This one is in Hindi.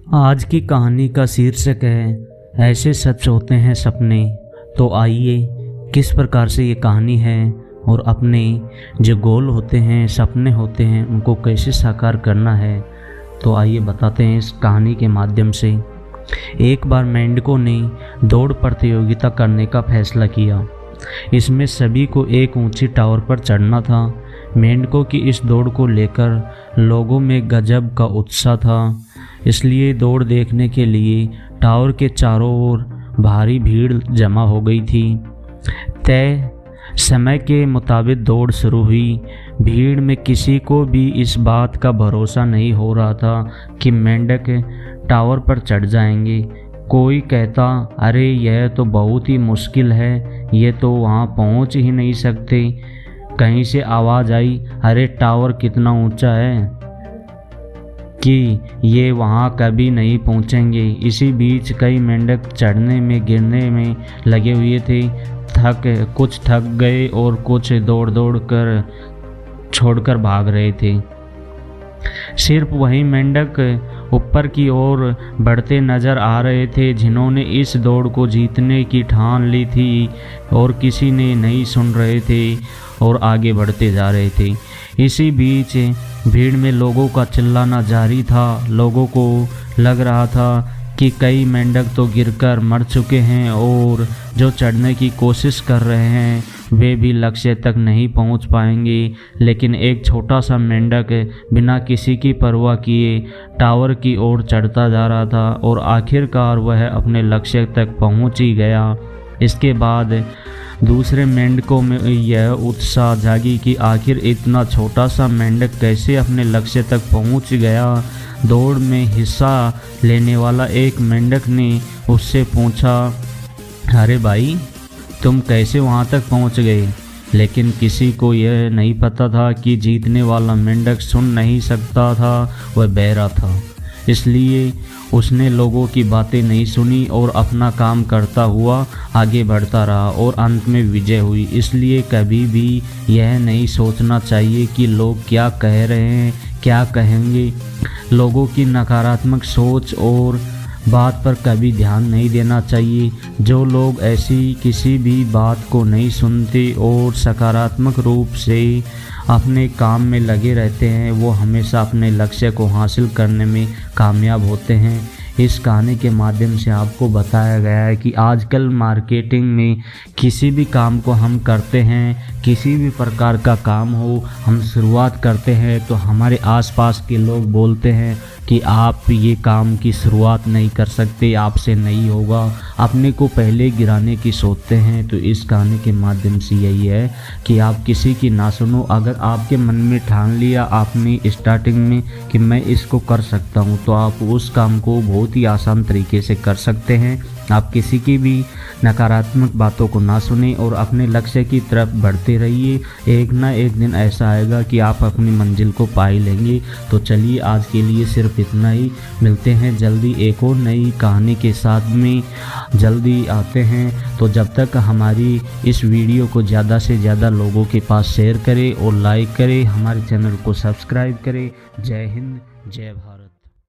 आज की कहानी का शीर्षक है ऐसे सच होते हैं सपने। तो आइए किस प्रकार से ये कहानी है और अपने जो गोल होते हैं, सपने होते हैं, उनको कैसे साकार करना है, तो आइए बताते हैं इस कहानी के माध्यम से। एक बार मेंढकों ने दौड़ प्रतियोगिता करने का फैसला किया। इसमें सभी को एक ऊंची टावर पर चढ़ना था। मेंढकों की इस दौड़ को लेकर लोगों में गजब का उत्साह था, इसलिए दौड़ देखने के लिए टावर के चारों ओर भारी भीड़ जमा हो गई थी। तय समय के मुताबिक दौड़ शुरू हुई। भीड़ में किसी को भी इस बात का भरोसा नहीं हो रहा था कि मेंढक टावर पर चढ़ जाएंगे। कोई कहता, अरे यह तो बहुत ही मुश्किल है, ये तो वहाँ पहुँच ही नहीं सकते। कहीं से आवाज़ आई, अरे टावर कितना ऊंचा है कि ये वहाँ कभी नहीं पहुँचेंगे। इसी बीच कई मेंढक चढ़ने में गिरने में लगे हुए थे। कुछ थक गए और कुछ दौड़ दौड़ कर छोड़कर भाग रहे थे। सिर्फ वही मेंढक ऊपर की ओर बढ़ते नजर आ रहे थे जिन्होंने इस दौड़ को जीतने की ठान ली थी, और किसी ने नहीं सुन रहे थे और आगे बढ़ते जा रहे थे। इसी बीच भीड़ में लोगों का चिल्लाना जारी था। लोगों को लग रहा था कि कई मेंढक तो गिरकर मर चुके हैं और जो चढ़ने की कोशिश कर रहे हैं वे भी लक्ष्य तक नहीं पहुंच पाएंगे। लेकिन एक छोटा सा मेंढक बिना किसी की परवाह किए टावर की ओर चढ़ता जा रहा था और आखिरकार वह अपने लक्ष्य तक पहुंच ही गया। इसके बाद दूसरे मेंढकों में यह उत्साह जागी कि आखिर इतना छोटा सा मेंढक कैसे अपने लक्ष्य तक पहुंच गया। दौड़ में हिस्सा लेने वाला एक मेंढक ने उससे पूछा, अरे भाई, तुम कैसे वहां तक पहुंच गए? लेकिन किसी को यह नहीं पता था कि जीतने वाला मेंढक सुन नहीं सकता था, वह बहरा था। इसलिए उसने लोगों की बातें नहीं सुनी और अपना काम करता हुआ आगे बढ़ता रहा और अंत में विजय हुई। इसलिए कभी भी यह नहीं सोचना चाहिए कि लोग क्या कह रहे हैं, क्या कहेंगे। लोगों की नकारात्मक सोच और बात पर कभी ध्यान नहीं देना चाहिए। जो लोग ऐसी किसी भी बात को नहीं सुनते और सकारात्मक रूप से अपने काम में लगे रहते हैं, वो हमेशा अपने लक्ष्य को हासिल करने में कामयाब होते हैं। इस कहानी के माध्यम से आपको बताया गया है कि आजकल मार्केटिंग में किसी भी काम को हम करते हैं, किसी भी प्रकार का काम हो, हम शुरुआत करते हैं तो हमारे आसपास के लोग बोलते हैं कि आप ये काम की शुरुआत नहीं कर सकते, आपसे नहीं होगा, अपने को पहले गिराने की सोचते हैं। तो इस कहानी के माध्यम से यही है कि आप किसी की ना सुनो। अगर आपके मन में ठान लिया आपने स्टार्टिंग में कि मैं इसको कर सकता हूँ, तो आप उस काम को बहुत ही आसान तरीके से कर सकते हैं। आप किसी की भी नकारात्मक बातों को ना सुने और अपने लक्ष्य की तरफ बढ़ते रहिए। एक ना एक दिन ऐसा आएगा कि आप अपनी मंजिल को पा ही लेंगे। तो चलिए आज के लिए सिर्फ इतना ही। मिलते हैं जल्दी एक और नई कहानी के साथ में, जल्दी आते हैं। तो जब तक हमारी इस वीडियो को ज़्यादा से ज़्यादा लोगों के पास शेयर करें और लाइक करें, हमारे चैनल को सब्सक्राइब करें। जय हिंद, जय भारत।